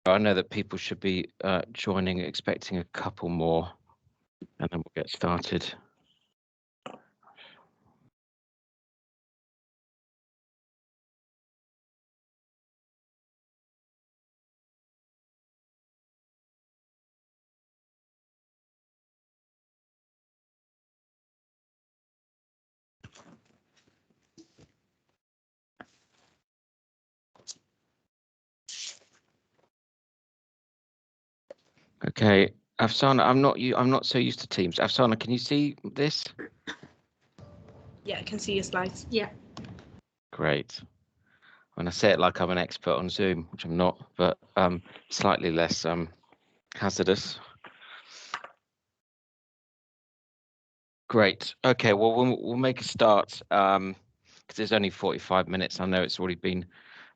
I know that people should be joining, expecting a couple more, and then we'll get started. Okay, Afsana, I'm not so used to Teams. Afsana, can you see this? Yeah, I can see your slides. Yeah. Great. When I say it like I'm an expert on Zoom, which I'm not, but slightly less hazardous. Great. Okay, well, we'll make a start because there's only 45 minutes. I know it's already been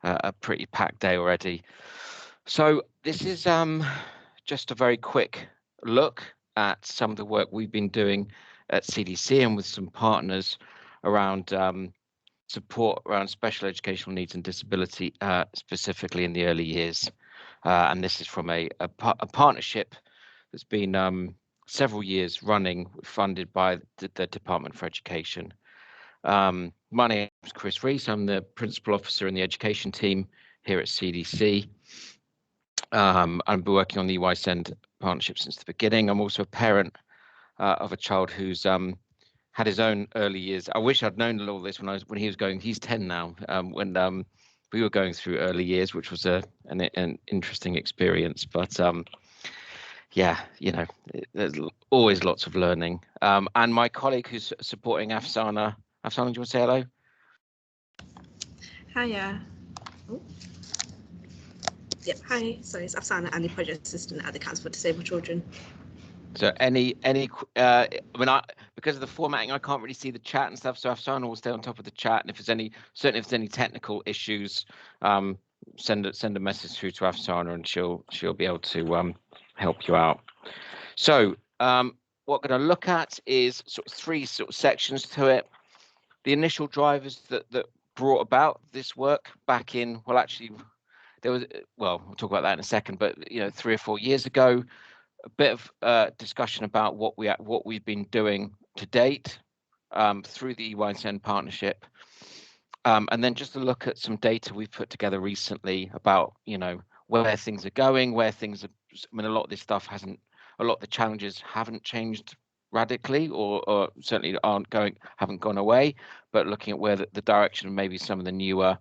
a pretty packed day already. So this is just a very quick look at some of the work we've been doing at CDC and with some partners around support around special educational needs and disability, specifically in the early years. And this is from a partnership that's been several years running, funded by the Department for Education. My name is Chris Rees. I'm the principal officer in the education team here at CDC. I've been working on the EYSEND partnership since the beginning. I'm also a parent of a child who's had his own early years. I wish I'd known all this when he was going. He's 10 now. When we were going through early years, which was an interesting experience. But yeah, there's always lots of learning. And my colleague who's supporting Afsana. Afsana, do you want to say hello? Hiya. Oh. Yep, hi. So it's Afsana, I'm the project assistant at the Council for Disabled Children. So because of the formatting, I can't really see the chat and stuff. So Afsana will stay on top of the chat, and if there's any technical issues, send a message through to Afsana, and she'll be able to help you out. So what we're going to look at is sort of three sort of sections to it. The initial drivers that brought about this work back in, well, actually, we'll talk about that in a second, but 3 or 4 years ago. A bit of discussion about what we've been doing to date through the EYSEND partnership, and then just to look at some data we've put together recently about where things are going, where things are. I mean, a lot of the challenges haven't changed radically, or certainly haven't gone away, but looking at where the direction of maybe some of the newer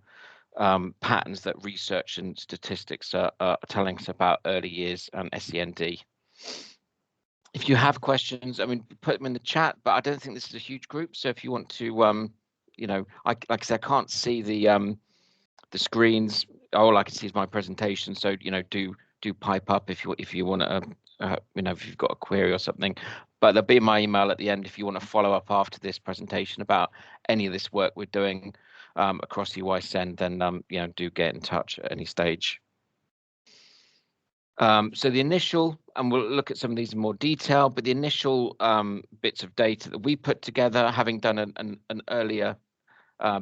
patterns that research and statistics are telling us about early years and SEND. If you have questions, I mean, put them in the chat, but I don't think this is a huge group. So if you want to, like I said, I can't see the screens. All I can see is my presentation. So, do pipe up if you want to, if you've got a query or something. But there'll be my email at the end if you want to follow up after this presentation about any of this work we're doing across EYSEND, then, do get in touch at any stage. So the initial, and we'll look at some of these in more detail, but the initial bits of data that we put together, having done an earlier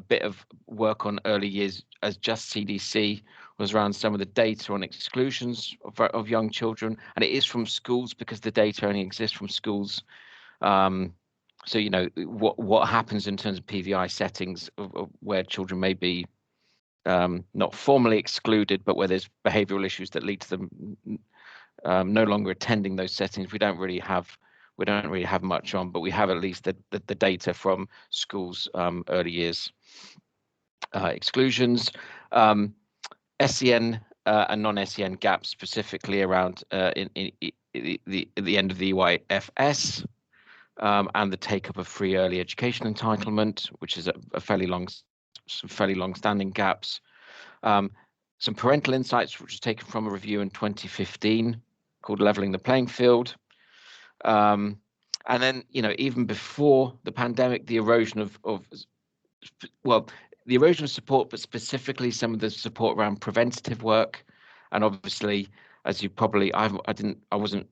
bit of work on early years as just CDC, was around some of the data on exclusions of young children, and it is from schools because the data only exists from schools. So what happens in terms of PVI settings of where children may be not formally excluded, but where there's behavioural issues that lead to them no longer attending those settings. We don't really have much on, but we have at least the data from schools early years exclusions, SEN and non-SEN gaps, specifically around in the end of the EYFS. And the take up of free early education entitlement, which is some fairly long-standing gaps. Some parental insights, which was taken from a review in 2015 called Leveling the Playing Field. And then, even before the pandemic, the erosion of support, but specifically some of the support around preventative work. And obviously, as you probably, I wasn't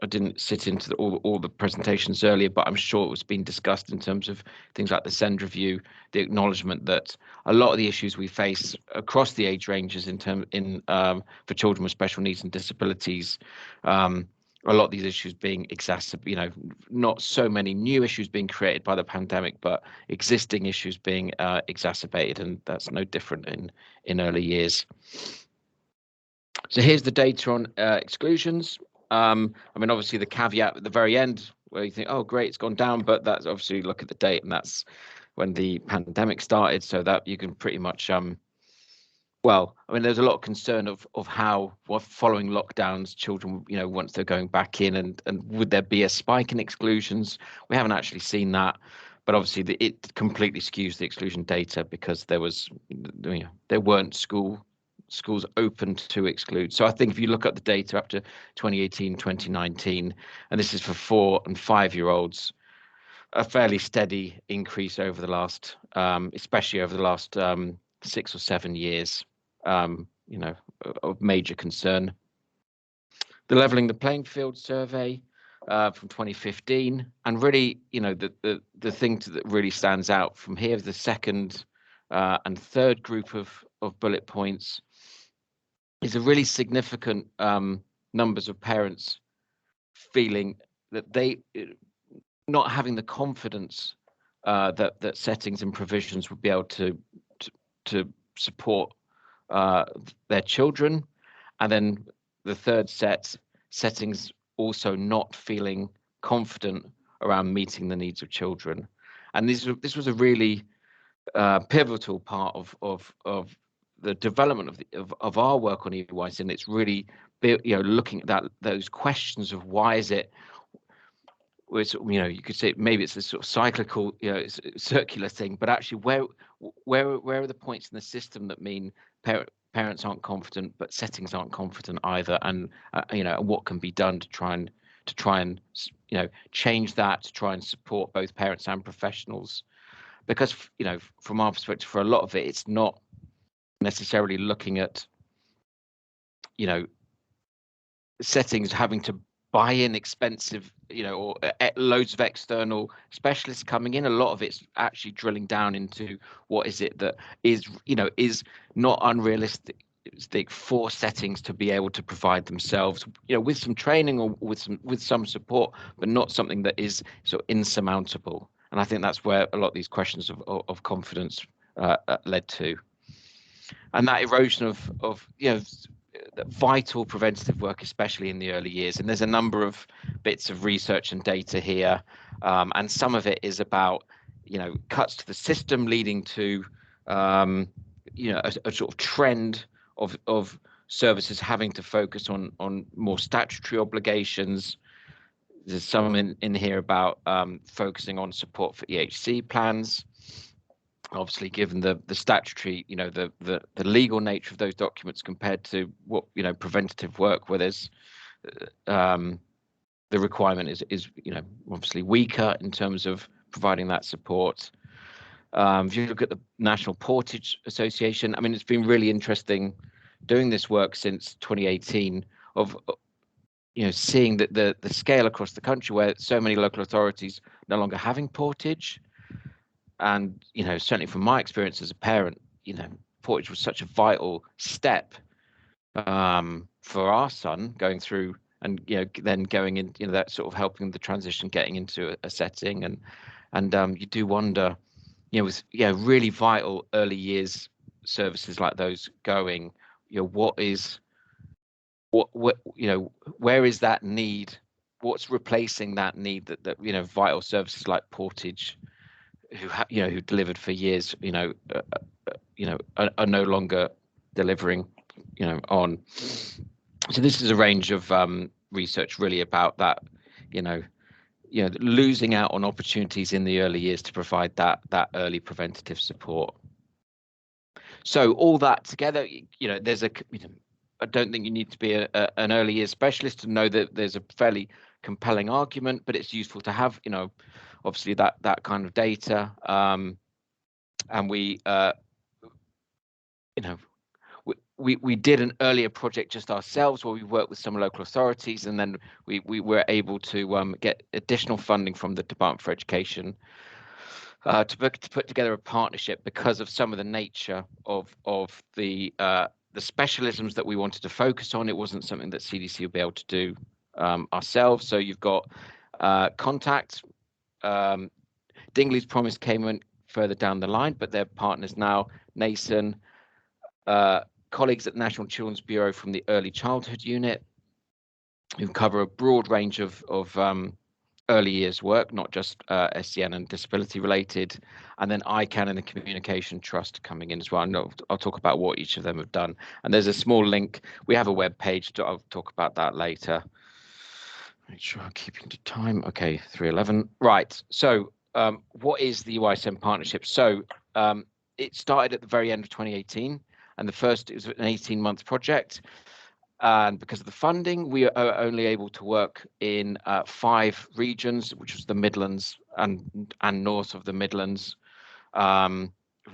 didn't sit into all the presentations earlier, but I'm sure it was being discussed in terms of things like the SEND review, the acknowledgement that a lot of the issues we face across the age ranges for children with special needs and disabilities, a lot of these issues being exacerbated, not so many new issues being created by the pandemic, but existing issues being exacerbated, and that's no different in early years. So here's the data on exclusions. I mean, obviously the caveat at the very end where you think, oh, great, it's gone down, but that's obviously look at the date, and that's when the pandemic started, so that you can pretty much well, I mean, there's a lot of concern of how following lockdowns, children, once they're going back in, and would there be a spike in exclusions? We haven't actually seen that, but obviously it completely skews the exclusion data because there weren't schools open to exclude. So I think if you look at the data up to 2018, 2019, and this is for 4 and 5-year-olds, a fairly steady increase over the last, especially over the last 6 or 7 years. Of major concern. The Levelling the Playing Field survey from 2015, and really, the thing that really stands out from here is the second and third group of bullet points is a really significant numbers of parents feeling that they not having the confidence that settings and provisions would be able to support their children, and then the third settings also not feeling confident around meeting the needs of children. And this was a really pivotal part of the development of our work on EYSEND. It's really looking at those questions of why is it, you could say maybe it's a sort of cyclical, it's a circular thing, but actually where are the points in the system that mean parents aren't confident, but settings aren't confident either, and what can be done to try and change that, to try and support both parents and professionals, because from our perspective, for a lot of it, it's not necessarily looking at settings having to buy in expensive, or loads of external specialists coming in. A lot of it's actually drilling down into what is it that is not unrealistic for settings to be able to provide themselves, with some training or with some support, but not something that is sort of insurmountable. And I think that's where a lot of these questions of confidence led to, and that erosion of vital preventative work, especially in the early years. And there's a number of bits of research and data here, and some of it is about cuts to the system leading to a sort of trend of services having to focus on more statutory obligations. There's some in here about focusing on support for EHC plans. Obviously, given the statutory, the legal nature of those documents compared to what preventative work, where there's the requirement is obviously weaker in terms of providing that support. If you look at the National Portage Association, I mean, it's been really interesting doing this work since 2018 of seeing that the scale across the country where so many local authorities no longer having portage. And certainly from my experience as a parent, portage was such a vital step for our son going through, and then going in, that sort of helping the transition, getting into a setting, and you do wonder, with really vital early years services like those going, where is that need? What's replacing that need that vital services like portage, who delivered for years, are no longer delivering, on. So this is a range of research really about that, losing out on opportunities in the early years to provide that early preventative support. So all that together, there's I don't think you need to be an early years specialist to know that there's a fairly compelling argument, but it's useful to have, obviously that kind of data, and we we did an earlier project just ourselves where we worked with some local authorities, and then we were able to get additional funding from the Department for Education to put together a partnership because of some of the nature of the specialisms that we wanted to focus on. It wasn't something that CDC would be able to do ourselves. So you've got Contact. Dingley's Promise came in further down the line, but they're partners now. Nason, colleagues at the National Children's Bureau from the Early Childhood Unit, who cover a broad range of early years work, not just SCN and disability related, and then ICANN and the Communication Trust coming in as well. And I'll talk about what each of them have done. And there's a small link. We have a web page. I'll talk about that later. Make sure I'm keeping to time. Okay, 3:11. Right. So what is the EYSEND partnership? So it started at the very end of 2018, and it was an 18-month project. And because of the funding, we are only able to work in 5 regions, which was the Midlands and north of the Midlands.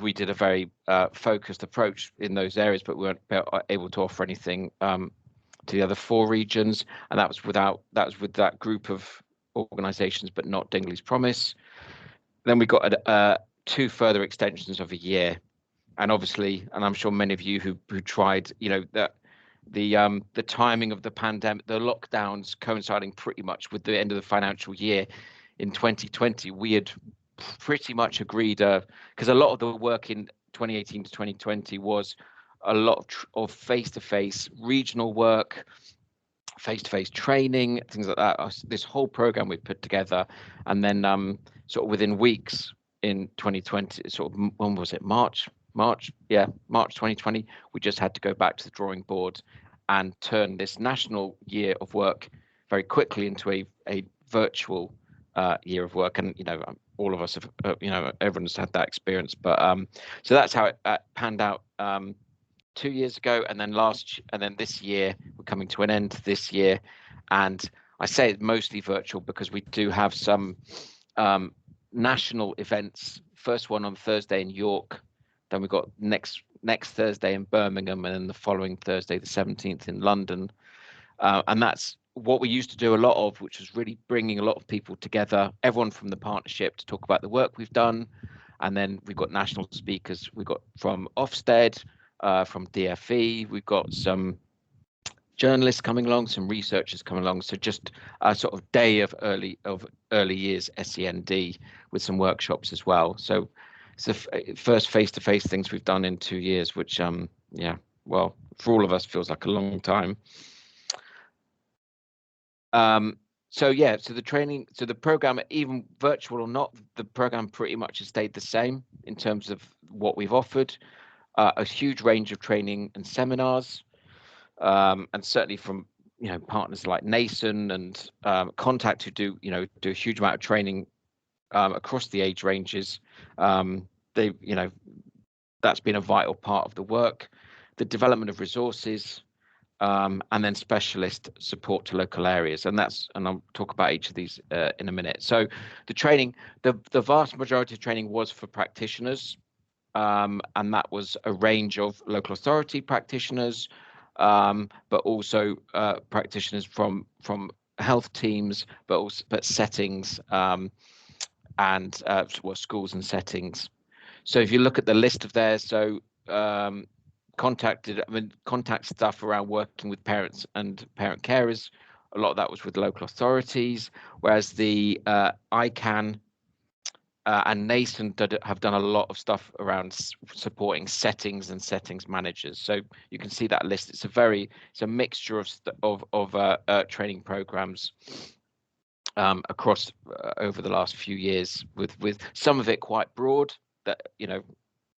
We did a very focused approach in those areas, but we weren't able to offer anything to the other 4 regions, and that was with that group of organisations, but not Dingley's Promise. Then we got 2 further extensions of a year, and obviously, and I'm sure many of you who tried, that the timing of the pandemic, the lockdowns coinciding pretty much with the end of the financial year in 2020, we had pretty much agreed because a lot of the work in 2018 to 2020 was a lot of face-to-face regional work, face-to-face training, things like that. This whole program we put together, and then sort of within weeks in 2020, sort of, when was it? March 2020, we just had to go back to the drawing board and turn this national year of work very quickly into a virtual year of work. And all of us have, everyone's had that experience. But so that's how it panned out 2 years ago, and then this year we're coming to an end this year. And I say it's mostly virtual because we do have some national events. First one on Thursday in York. Then we've got next Thursday in Birmingham, and then the following Thursday, the 17th, in London. And that's what we used to do a lot of, which was really bringing a lot of people together, everyone from the partnership, to talk about the work we've done. And then we've got national speakers. We've got from Ofsted, from DFE. We've got some journalists coming along, some researchers coming along. So just a sort of day of early years SEND with some workshops as well. So it's the first face-to-face things we've done in 2 years, which, well, for all of us feels like a long time. So the program, even virtual or not, the program pretty much has stayed the same in terms of what we've offered. A huge range of training and seminars, and certainly from partners like Nason and Contact, who do a huge amount of training across the age ranges. That's been a vital part of the work. The development of resources, and then specialist support to local areas, and I'll talk about each of these in a minute. So the training, the vast majority of training was for practitioners, and that was a range of local authority practitioners, but also practitioners from health teams, but settings, and schools and settings. So if you look at the list of theirs, so contact stuff around working with parents and parent carers, a lot of that was with local authorities, whereas the ICANN and Nason have done a lot of stuff around supporting settings and settings managers. So you can see that list. It's a mixture of training programs across over the last few years, with some of it quite broad, that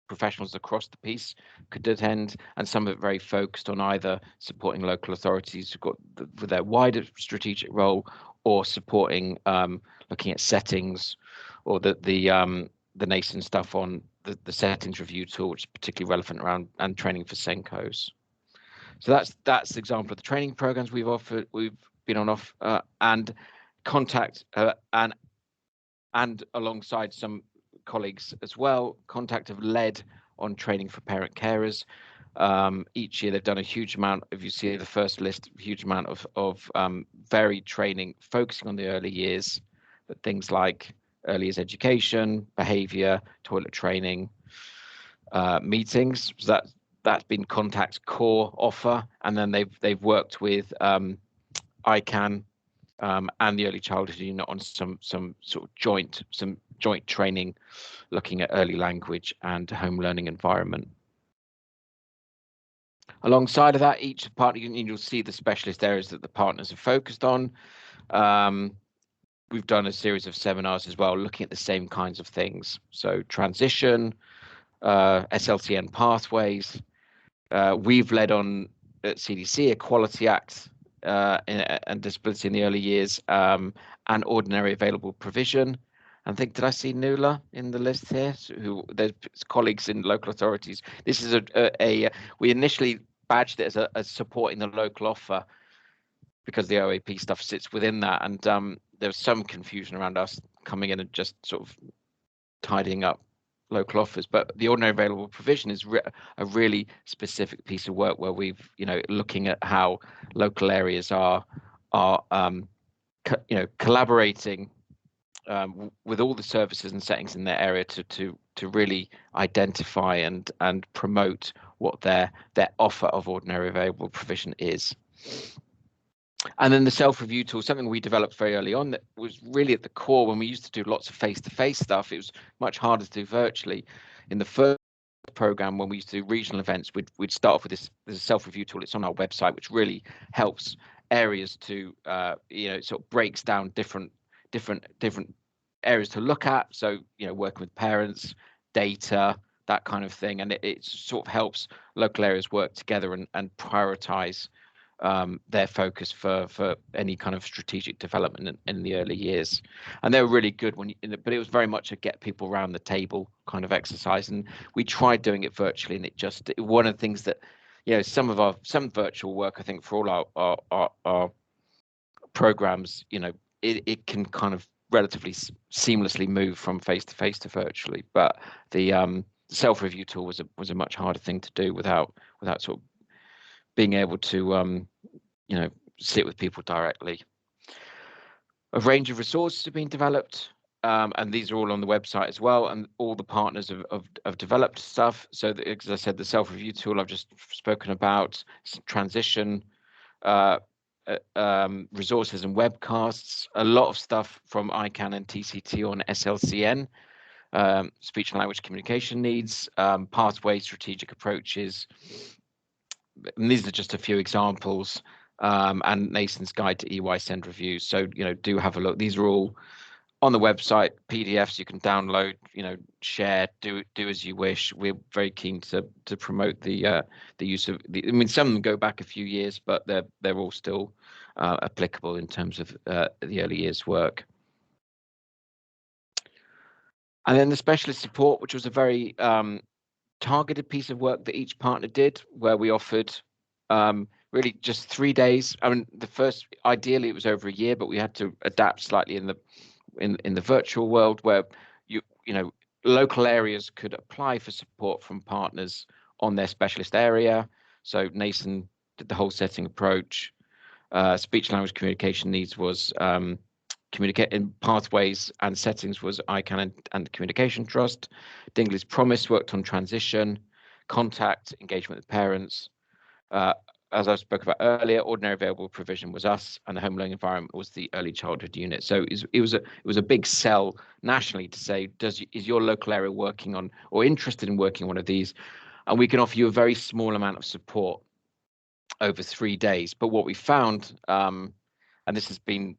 professionals across the piece could attend, and some of it very focused on either supporting local authorities who've got with their wider strategic role, or supporting looking at settings, or the Nason stuff on the settings review tool, which is particularly relevant around, and training for Senkos. So that's the example of the training programs we've offered. We've been on off and Contact and alongside some colleagues as well. Contact have led on training for parent carers. Each year they've done a huge amount, if you see the first list, a huge amount of varied training focusing on the early years, but things like early years education, behaviour, toilet training, meetings. So that's been Contact's core offer, and then they've worked with ICANN and the Early Childhood Unit on some sort of joint training, looking at early language and home learning environment. Alongside of that, each partner, you'll see the specialist areas that the partners are focused on. We've done a series of seminars as well, looking at the same kinds of things. So transition, SLCN pathways. We've led on at CDC Equality Act and disability in the early years, and ordinary available provision. I think, did I see Nuala in the list here? Who there's colleagues in local authorities. This is we initially badged it as supporting the local offer because the OAP stuff sits within that, and there's some confusion around us coming in and just sort of tidying up local offers. But the ordinary available provision is a really specific piece of work where we've, looking at how local areas are collaborating with all the services and settings in their area to really identify and promote what their offer of ordinary available provision is. And then the self-review tool, something we developed very early on that was really at the core. When we used to do lots of face-to-face stuff, it was much harder to do virtually. In the first program, when we used to do regional events, we'd start off with this self-review tool. It's on our website, which really helps areas to sort of breaks down different areas to look at. So working with parents, data, that kind of thing, and it sort of helps local areas work together and prioritize their focus for any kind of strategic development in the early years. And they were really good but it was very much a get people around the table kind of exercise. And we tried doing it virtually, and one of the things that some virtual work, I think, for all our programs, it can kind of relatively seamlessly move from face to face to virtually, but the self-review tool was a much harder thing to do without sort of being able to sit with people directly. A range of resources have been developed, and these are all on the website as well, and all the partners have developed stuff. So as I said, the self-review tool I've just spoken about, transition, resources and webcasts, a lot of stuff from ICANN and TCT on SLCN, speech and language communication needs, pathways, strategic approaches. And these are just a few examples, and Nathan's guide to EYSEND reviews. So do have a look. These are all on the website, PDFs you can download, share, do as you wish. We're very keen to promote the use of some of them go back a few years, but they're all still applicable in terms of the early years work. And then the specialist support, which was a very targeted piece of work that each partner did, where we offered really just 3 days. I mean, ideally it was over a year, but we had to adapt slightly in the virtual world, where local areas could apply for support from partners on their specialist area. So Nathan did the whole setting approach. Speech language communication needs was communicating pathways and settings was ICANN and the Communication Trust. Dingley's Promise worked on transition, contact, engagement with parents. As I spoke about earlier, ordinary available provision was us, and the home learning environment was the early childhood unit. So it was a big sell nationally to say, is your local area working on or interested in working on one of these? And we can offer you a very small amount of support over 3 days. But what we found, and this has been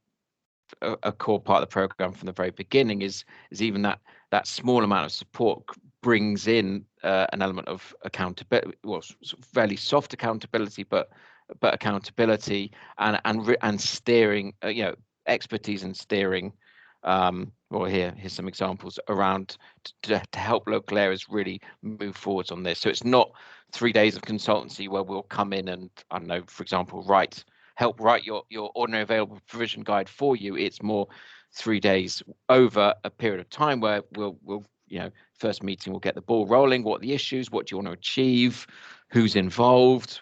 a core part of the program from the very beginning, is even that small amount of support brings in an element of accountability, well, fairly soft accountability, but accountability and steering, expertise in steering. Well, here's some examples around to help local areas really move forwards on this. So it's not 3 days of consultancy where we'll come in and, I don't know, for example, help write your ordinary available provision guide for you. It's more 3 days over a period of time where we'll first meeting, we'll get the ball rolling. What are the issues? What do you want to achieve? who's involved,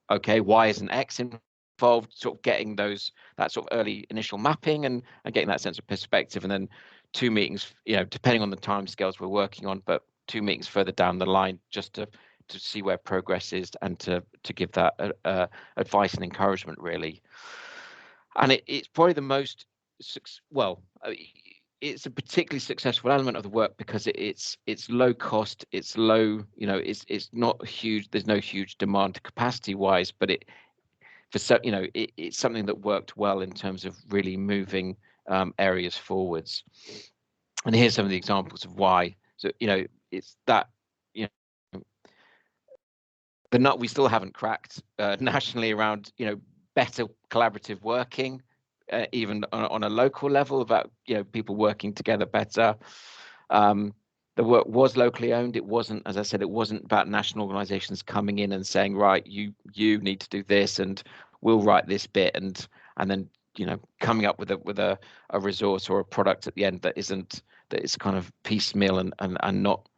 okay, why isn't X involved, sort of getting that sort of early initial mapping and getting that sense of perspective, and then 2 meetings, depending on the timescales we're working on, but 2 meetings further down the line just to see where progress is and to give that advice and encouragement, really. And it's probably the most it's a particularly successful element of the work because it's low cost, it's low, it's not huge. There's no huge demand capacity wise, but it's something that worked well in terms of really moving areas forwards. And here's some of the examples of why. So it's that the nut we still haven't cracked nationally around better collaborative working. Even on a local level, about people working together better. The work was locally owned. It wasn't, as I said, it wasn't about national organisations coming in and saying, right, you need to do this, and we'll write this bit, and then coming up with a resource or a product at the end that is kind of piecemeal and not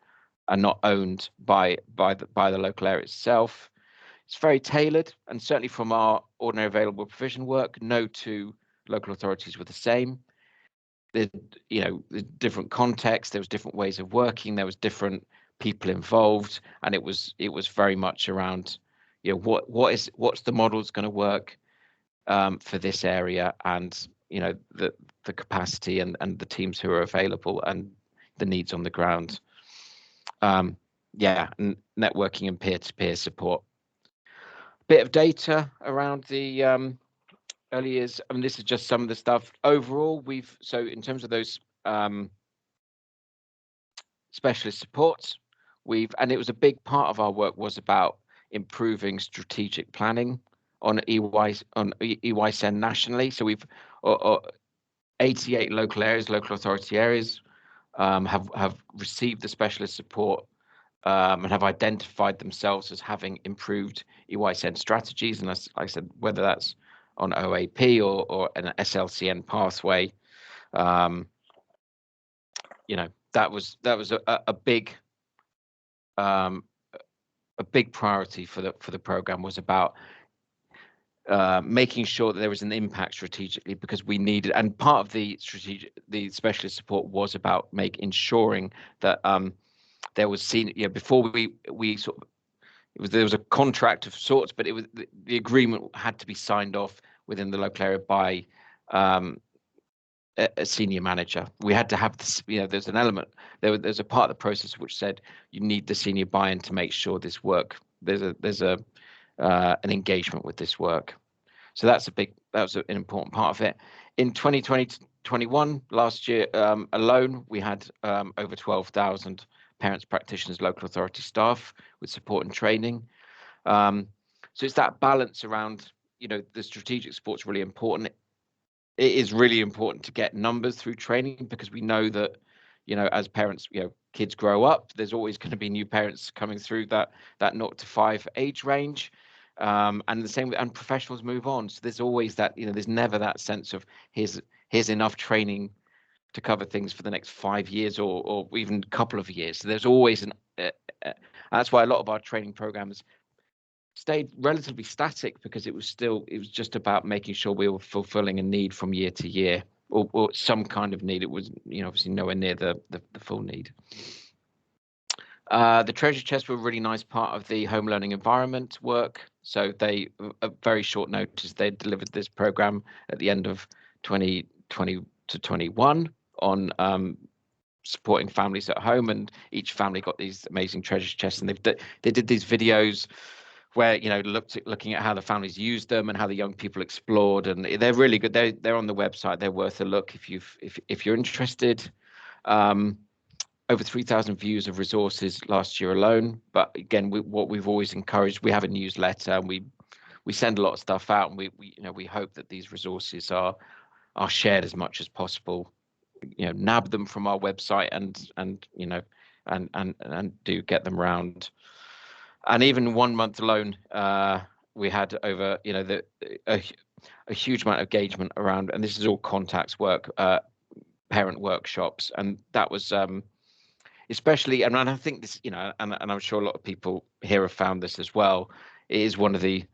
owned by the local area itself. It's very tailored, and certainly from our ordinary available provision work, no two local authorities were the same. The different contexts, there was different ways of working, there was different people involved, and it was very much around what's the model's going to work for this area, and the capacity and the teams who are available and the needs on the ground. And networking and peer-to-peer support. Bit of data around the early years. I mean, this is just some of the stuff. Overall, so in terms of those specialist supports, and it was a big part of our work was about improving strategic planning on EYSEND nationally. So we've 88 local authority areas have received the specialist support and have identified themselves as having improved EYSEND strategies. And as I said, whether that's on OAP or an SLCN pathway, that was a big priority for the program, was about making sure that there was an impact strategically, because we needed, and part of the specialist support was about ensuring that there was before we sort of, there was a contract of sorts, but it was the agreement had to be signed off within the local area by a senior manager. We had to have this, there's an element, there's a part of the process which said you need the senior buy-in to make sure this work, there's an engagement with this work. So that was an important part of it. In 2020-21, last year alone, we had over 12,000 parents, practitioners, local authority staff with support and training. So it's that balance around, the strategic support's really important. It is really important to get numbers through training, because we know that, as parents, kids grow up, there's always going to be new parents coming through that 0 to 5 age range. And the same, and professionals move on. So there's always that, there's never that sense of here's enough training to cover things for the next 5 years or even a couple of years. So there's always that's why a lot of our training programs stayed relatively static, because it was just about making sure we were fulfilling a need from year to year, or some kind of need. It was, obviously nowhere near the full need. The treasure chests were a really nice part of the home learning environment work. So they, a very short notice, they delivered this program at the end of 2020 to 21 on supporting families at home, and each family got these amazing treasure chests, and they did these videos where looking at how the families used them and how the young people explored, and they're really good. They're on the website. They're worth a look if you're interested. Over 3,000 views of resources last year alone. But again, what we've always encouraged, we have a newsletter, and we send a lot of stuff out, and we hope that these resources are shared as much as possible. Nab them from our website and do get them round. And even 1 month alone, we had over a huge amount of engagement around, and this is all contacts work, parent workshops, and that was especially, and I think this, and I'm sure a lot of people here have found this as well. It is one of the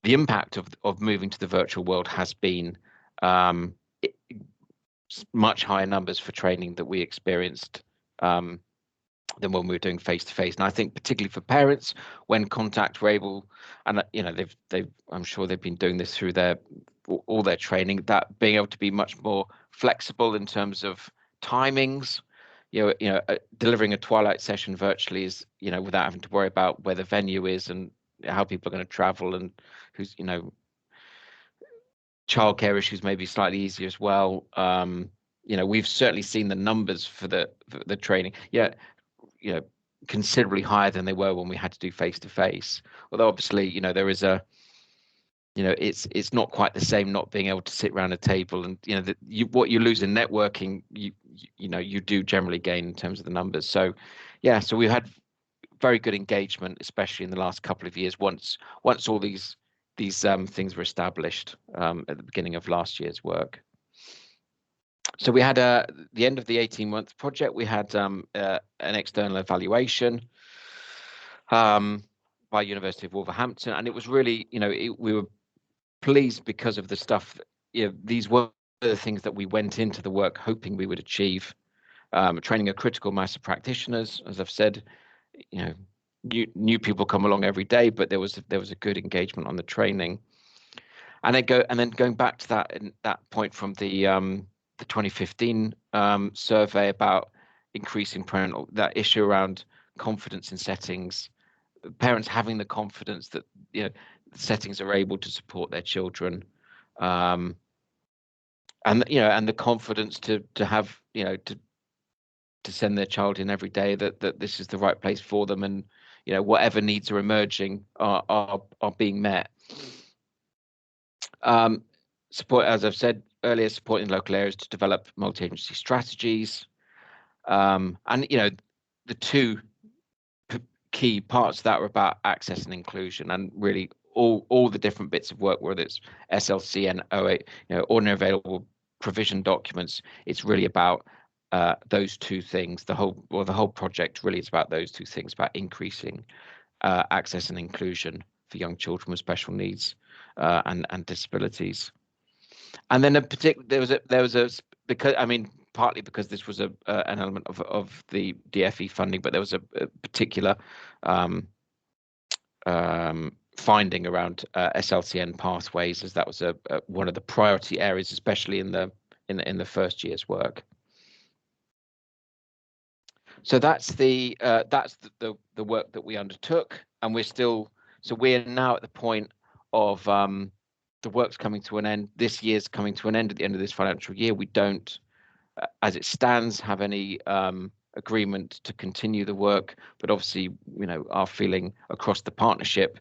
impact of moving to the virtual world has been much higher numbers for training that we experienced than when we were doing face to face. And I think particularly for parents, when contact were able, and I'm sure they've been doing this through all their training, that being able to be much more flexible in terms of timings. Delivering a twilight session virtually is, without having to worry about where the venue is and how people are going to travel, and who's, childcare issues may be slightly easier as well. We've certainly seen the numbers for the training. Considerably higher than they were when we had to do face to face. Although obviously, there is it's not quite the same not being able to sit around a table, and what you lose in networking, you do generally gain in terms of the numbers. So we've had very good engagement, especially in the last couple of years. Once all these things were established at the beginning of last year's work. So we had the end of the 18-month project. We had an external evaluation by University of Wolverhampton, and it was really, we were pleased because of the stuff. These were the things that we went into the work hoping we would achieve. Training a critical mass of practitioners, as I've said, new people come along every day, but there was a good engagement on the training. And then going back to that point from the 2015 survey about increasing parental, that issue around confidence in settings, parents having the confidence that settings are able to support their children, and the confidence to have to send their child in every day, that this is the right place for them, and whatever needs are emerging are being met. Support, as I've said earlier, supporting local areas to develop multi-agency strategies, and the two key parts of that were about access and inclusion, and really all the different bits of work, whether it's SLC and O8, ordinary available provision documents. It's really about those two things. The whole project really is about those two things, about increasing access and inclusion for young children with special needs and disabilities. And then there was a because, partly because this was an element of the DFE funding, but there was a particular finding around SLCN pathways, as that was one of the priority areas, especially in the first year's work. So that's the work that we undertook, and we're now at the point of the work's coming to an end. This year's coming to an end at the end of this financial year. We don't, as it stands, have any agreement to continue the work, but obviously, our feeling across the partnership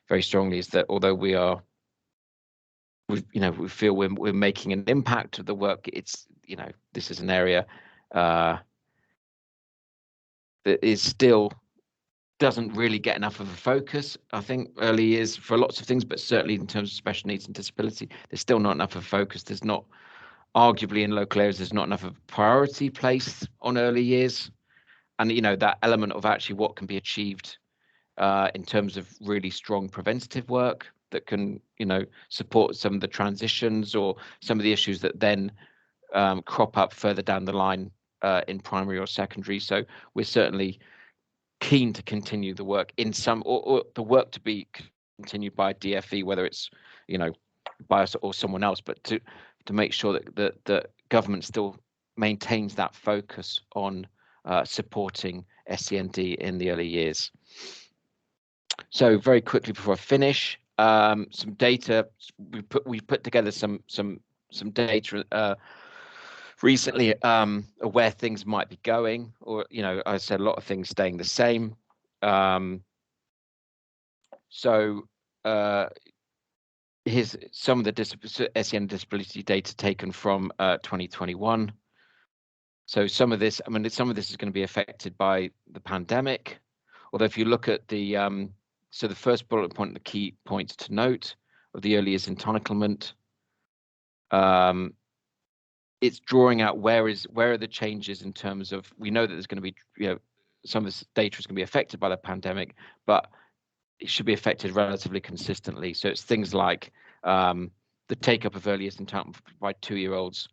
very strongly is that although we feel we're making an impact of the work, it's this is an area that is still doesn't really get enough of a focus. I think early years for lots of things, but certainly in terms of special needs and disability, there's still not enough of a focus. There's not, arguably in local areas, there's not enough of a priority placed on early years, and that element of actually what can be achieved in terms of really strong preventative work that can support some of the transitions or some of the issues that then crop up further down the line in primary or secondary. So we're certainly keen to continue the work in some, or the work to be continued by DFE, whether it's by us or someone else, but to make sure that the government still maintains that focus on supporting SEND in the early years. So very quickly before I finish, some data. We put together some data recently where things might be going, or I said a lot of things staying the same. So here's some of the SEN disability data taken from 2021. So some of this is going to be affected by the pandemic. Although if you look at the so the first bullet point, the key points to note of the early years entitlement, it's drawing out where are the changes in terms of, we know that there's going to be, some of this data is going to be affected by the pandemic, but it should be affected relatively consistently. So it's things like the take up of earliest entitlement by 2-year-olds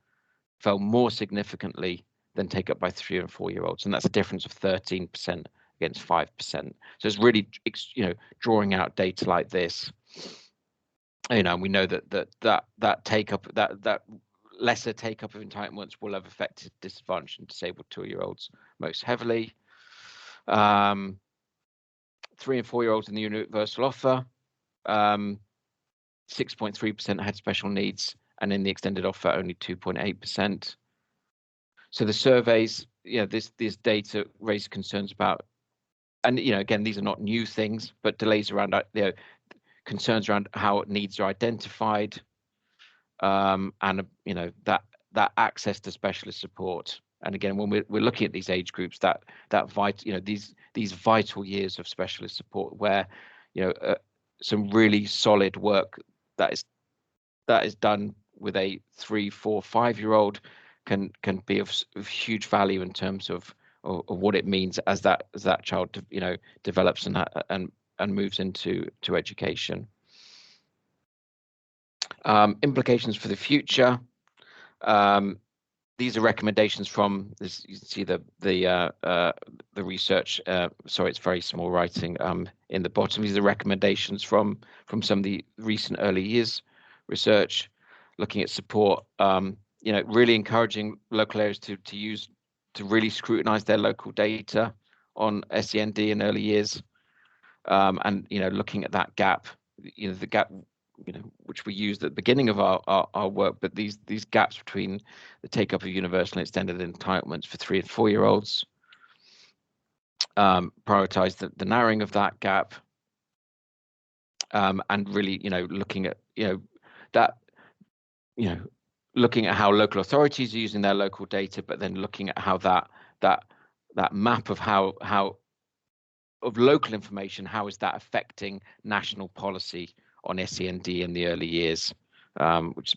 fell more significantly than take up by 3 and 4-year-olds, and that's a difference of 13% against 5%. So it's really, drawing out data like this. We know that take up, that lesser take up of entitlements will have affected disadvantaged and disabled 2-year-olds most heavily. 3 and 4-year-olds in the universal offer, 6.3% had special needs, and in the extended offer, only 2.8%. So the surveys, this data raised concerns about, and again, these are not new things, but delays around, concerns around how needs are identified, and that access to specialist support. And again, when we're looking at these age groups, that vital, these vital years of specialist support, where some really solid work that is done with a 3, 4, 5-year-old can be of huge value in terms of what it means as that child develops and moves into education. Implications for the future. These are recommendations from this. You can see the research. Sorry, it's very small writing in the bottom. These are recommendations from some of the recent early years research, looking at support. Really encouraging local areas to really scrutinise their local data on SEND in early years, and looking at that gap. The gap, which we used at the beginning of our work, but these gaps between the take up of universal and extended entitlements for 3 and 4-year-olds, prioritise the narrowing of that gap, and really looking at looking at how local authorities are using their local data, but then looking at how that map of how of local information, how is that affecting national policy on SEND in the early years, which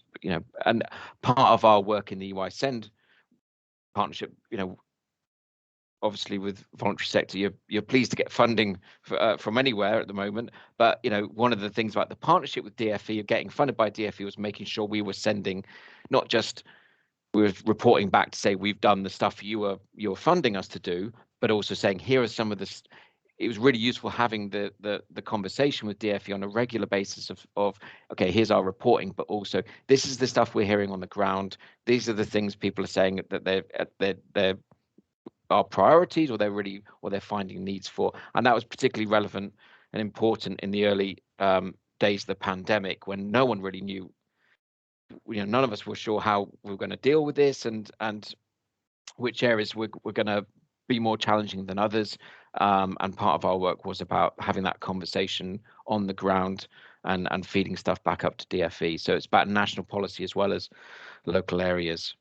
and part of our work in the EYSEND partnership, obviously with voluntary sector, you're pleased to get funding from anywhere at the moment, but one of the things about the partnership with DFE, of getting funded by DFE, was making sure we were sending, not just we were reporting back to say we've done the stuff you're funding us to do, but also saying here are some of the. It was really useful having the conversation with DFE on a regular basis of okay, here's our reporting, but also this is the stuff we're hearing on the ground. These are the things people are saying that they're are priorities, or they're finding needs for, and that was particularly relevant and important in the early days of the pandemic, when no one really knew. None of us were sure how we were going to deal with this, and which areas were going to be more challenging than others. And part of our work was about having that conversation on the ground and feeding stuff back up to DFE. So it's about national policy as well as local areas.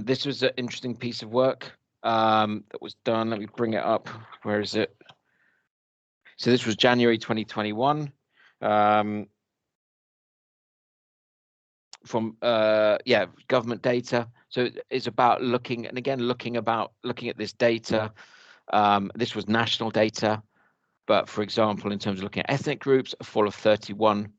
This was an interesting piece of work that was done. Let me bring it up. Where is it? So this was January 2021. From government data. So it's about looking at this data. This was national data, but for example, in terms of looking at ethnic groups, a fall of 31%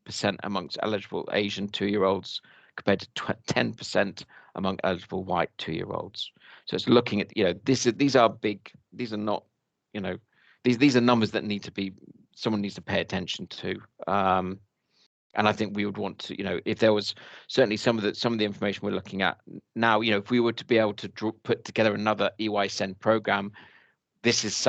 amongst eligible Asian 2-year-olds compared to 10% among eligible white 2-year-olds. So it's looking at these are big. These are not these are numbers that someone needs to pay attention to. And I think we would want to, if there was certainly some of the information we're looking at now, if we were to be able to put together another EYSEND program, this is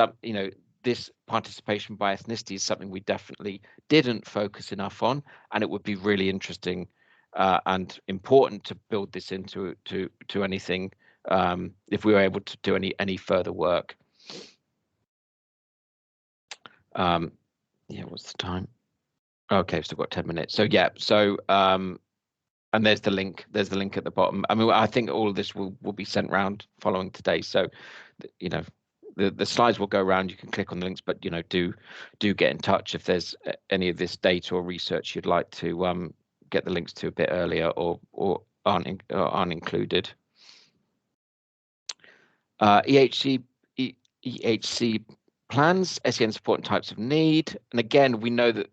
this participation by ethnicity is something we definitely didn't focus enough on, and it would be really interesting and important to build this into anything if we were able to do any further work. What's the time? Okay, I've still got 10 minutes. So and there's the link. There's the link at the bottom. I mean, I think all of this will be sent around following today. So, the slides will go around. You can click on the links, but do get in touch if there's any of this data or research you'd like to get the links to a bit earlier, or aren't included. EHC plans, SEN support and types of need. And again, we know that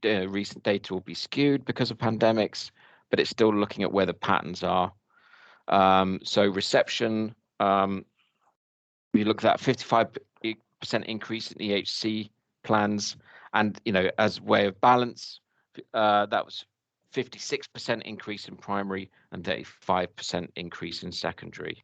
recent data will be skewed because of pandemics, but it's still looking at where the patterns are. So reception, we look at that 55% increase in EHC plans, and as way of balance, that was 56% increase in primary and 35% increase in secondary.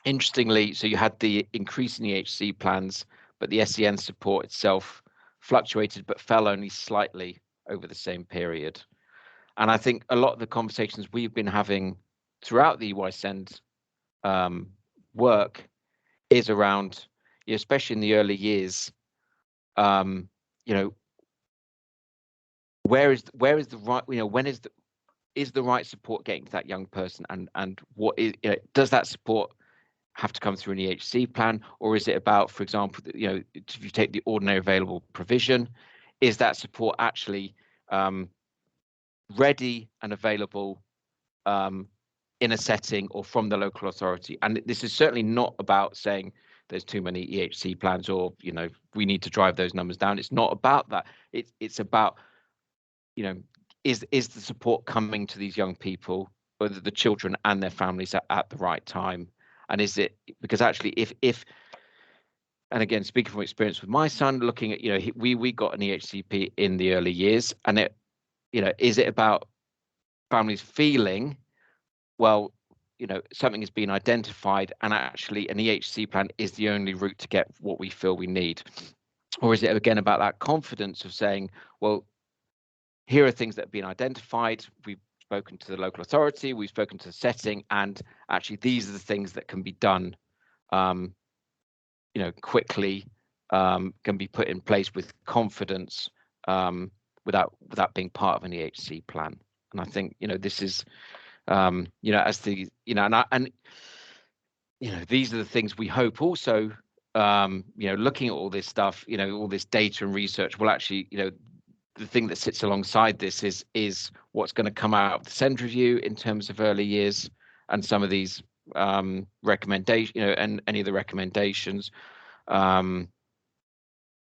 Interestingly, so you had the increase in EHC plans, but the SEN support itself fluctuated but fell only slightly over the same period. And I think a lot of the conversations we've been having throughout the EYSEND work is around, especially in the early years, where is the right, when is the right support getting to that young person, and what is, does that support have to come through an EHC plan, or is it about, for example, if you take the ordinary available provision, is that support actually ready and available in a setting or from the local authority? And this is certainly not about saying there's too many EHC plans, or we need to drive those numbers down. It's not about that. It's about, is the support coming to these young people, or the children and their families at the right time? And is it, because actually if and again, speaking from experience with my son, looking at, we got an EHCP in the early years, and it, is it about families feeling, well, something has been identified and actually an EHC plan is the only route to get what we feel we need? Or is it again about that confidence of saying, well, here are things that have been identified, we've spoken to the local authority, we've spoken to the setting, and actually these are the things that can be done quickly, can be put in place with confidence, without being part of an EHC plan. And I think this is as the and these are the things we hope also, looking at all this stuff, all this data and research will actually, the thing that sits alongside this is what's going to come out of the SEND review in terms of early years, and some of these recommendations, and any of the recommendations. And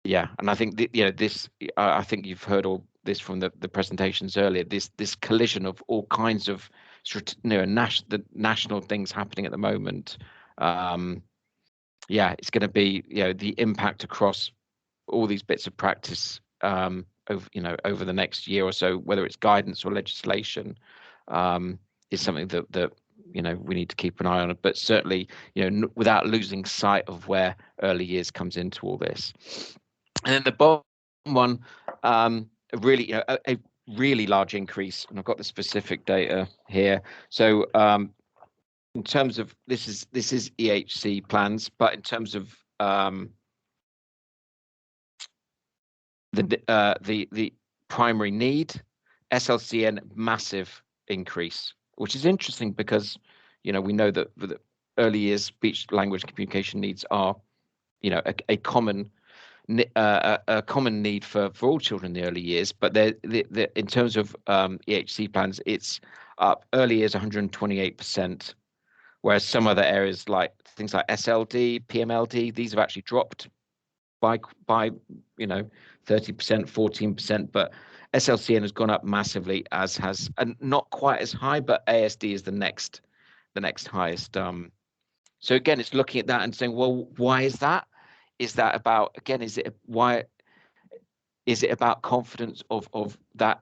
I think this, I think you've heard all this from the presentations earlier. This collision of all kinds of the national things happening at the moment. It's going to be the impact across all these bits of practice over the next year or so, whether it's guidance or legislation, is something that we need to keep an eye on. But certainly, without losing sight of where early years comes into all this. And then the bottom one, a really large increase, and I've got the specific data here. So in terms of this is EHC plans, but in terms of the primary need, SLCN, massive increase, which is interesting because we know that the early years speech language communication needs are a common need for all children in the early years, but in terms of EHC plans, it's up early years 128%, whereas some other areas like things like SLD, PMLD, these have actually dropped by 30%, 14%, but SLCN has gone up massively, as has, and not quite as high, but ASD is the next highest. So again, it's looking at that and saying, well, why is that? Is that about, again, is it about confidence of that?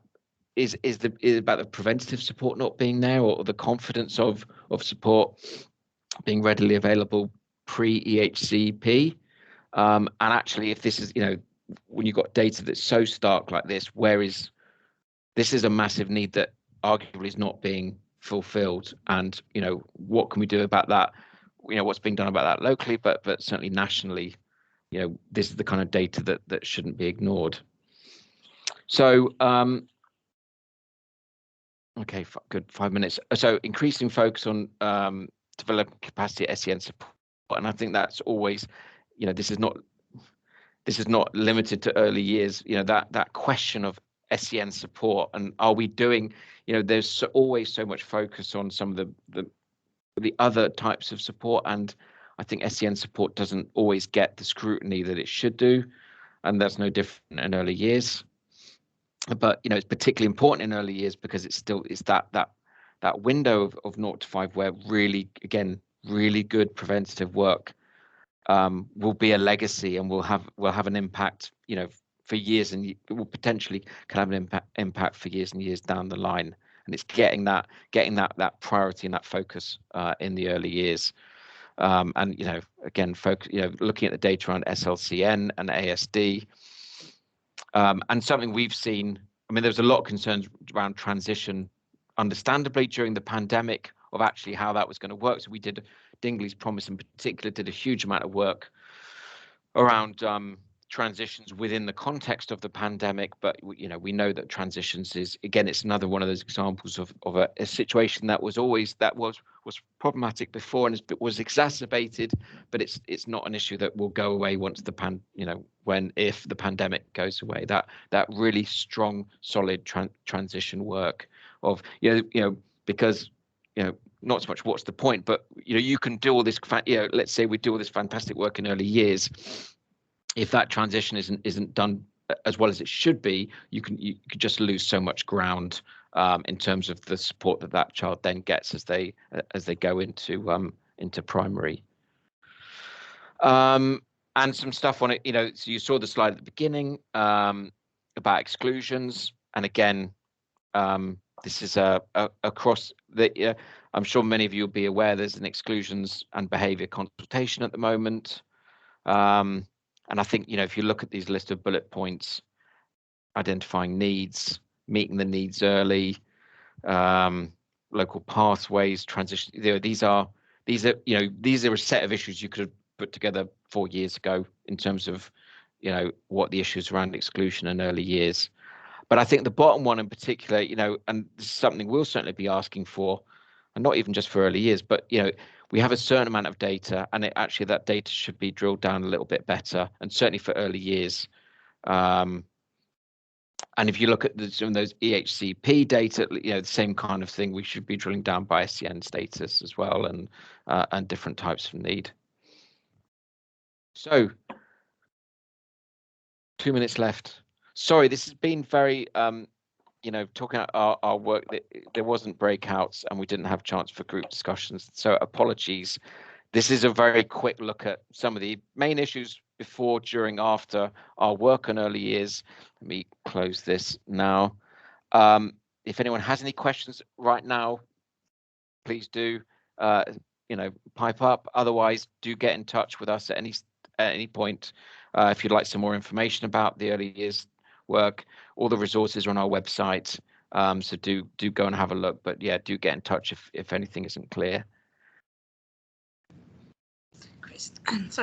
Is it about the preventative support not being there, or the confidence of support being readily available pre-EHCP? And actually, if this is, when you've got data that's so stark like this, this is a massive need that arguably is not being fulfilled. And, what can we do about that? What's being done about that locally, but certainly nationally, this is the kind of data that shouldn't be ignored. So, okay, good, 5 minutes. So increasing focus on developing capacity at SEN support. And I think that's always, this is not limited to early years. That question of SEN support, and are we doing, there's always so much focus on some of the other types of support, and I think SEN support doesn't always get the scrutiny that it should do, and that's no different in early years. But it's particularly important in early years because it's that window of 0 to 5 where really good preventative work will be a legacy and will have an impact, for years, and it will potentially can have an impact for years and years down the line. And it's getting that priority and that focus in the early years. And again, focus, looking at the data around SLCN and ASD, and something we've seen. I mean, there's a lot of concerns around transition, understandably, during the pandemic, of actually how that was going to work. So we did, Dingley's Promise in particular, did a huge amount of work around transitions within the context of the pandemic. But we know that transitions is, again, it's another one of those examples of a situation that was problematic before, and it was exacerbated, but it's not an issue that will go away once if the pandemic goes away. That really strong, solid transition work of because not so much what's the point, but you can do all this. Let's say we do all this fantastic work in early years. If that transition isn't done as well as it should be, you could just lose so much ground in terms of the support that child then gets as they go into primary. And some stuff on it. So you saw the slide at the beginning about exclusions, and again, this is across the. I'm sure many of you will be aware there's an exclusions and behaviour consultation at the moment. And I think, if you look at these list of bullet points, identifying needs, meeting the needs early, local pathways, transition, these are a set of issues you could have put together 4 years ago in terms of, what the issues around exclusion in early years. But I think the bottom one in particular, and this is something we'll certainly be asking for, and not even just for early years, but we have a certain amount of data, and that data should be drilled down a little bit better, and certainly for early years. And if you look at some of those EHCP data, the same kind of thing, we should be drilling down by SEN status as well, and different types of need. So 2 minutes left. Sorry, this has been very talking about our work, there wasn't breakouts and we didn't have chance for group discussions, so apologies. This is a very quick look at some of the main issues before, during, after our work on early years. Let me close this now. If anyone has any questions right now, please do pipe up. Otherwise, do get in touch with us at any point if you'd like some more information about the early years work. All the resources are on our website, so do go and have a look. But yeah, do get in touch if anything isn't clear.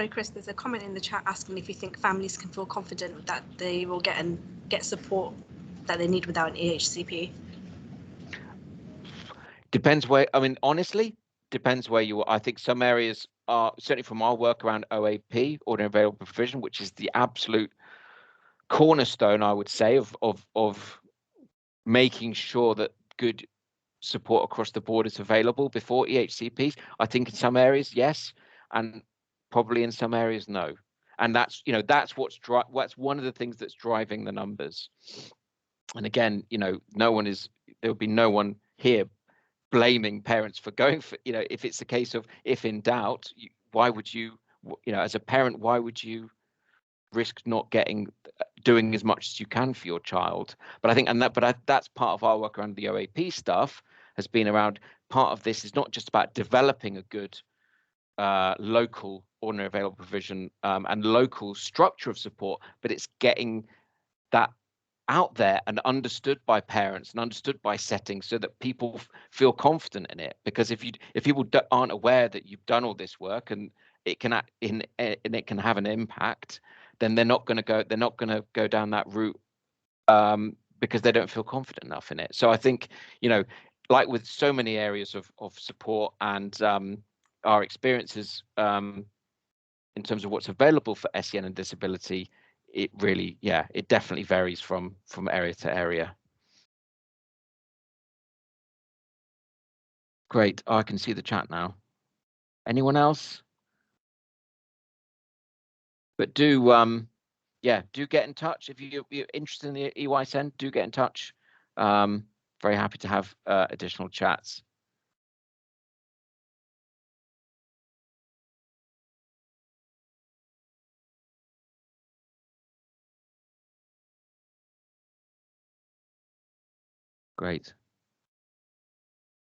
Chris, there's a comment in the chat asking if you think families can feel confident that they will get support that they need without an EHCP. Depends where. I mean, honestly, depends where you are. I think some areas are, certainly from our work around OAP, ordinary available provision, which is the absolute cornerstone, I would say, of making sure that good support across the board is available before EHCPs. I think in some areas, yes, and probably in some areas, no. And that's that's what's one of the things that's driving the numbers. And again, there will be no one here blaming parents for going for, if it's a case of, if in doubt, why would you, as a parent, why would you risk not doing as much as you can for your child? But I think, that's part of our work around the OAP stuff, has been around, part of this is not just about developing a good local ordinary available provision and local structure of support, but it's getting that out there and understood by parents and understood by settings, so that people feel confident in it. Because if people aren't aware that you've done all this work and it can have an impact, then they're not going to go down that route because they don't feel confident enough in it. So I think, like with so many areas of support and our experiences in terms of what's available for SEN and disability, it really, yeah, it definitely varies from area to area. Great. I can see the chat now. Anyone else? But do yeah, do get in touch if you're interested in the EYSEND. Do get in touch. Very happy to have additional chats. Great.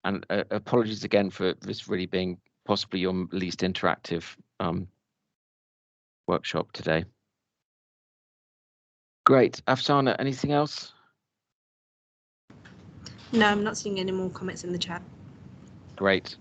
And apologies again for this really being possibly your least interactive workshop today. Great. Afsana, anything else? No, I'm not seeing any more comments in the chat. Great.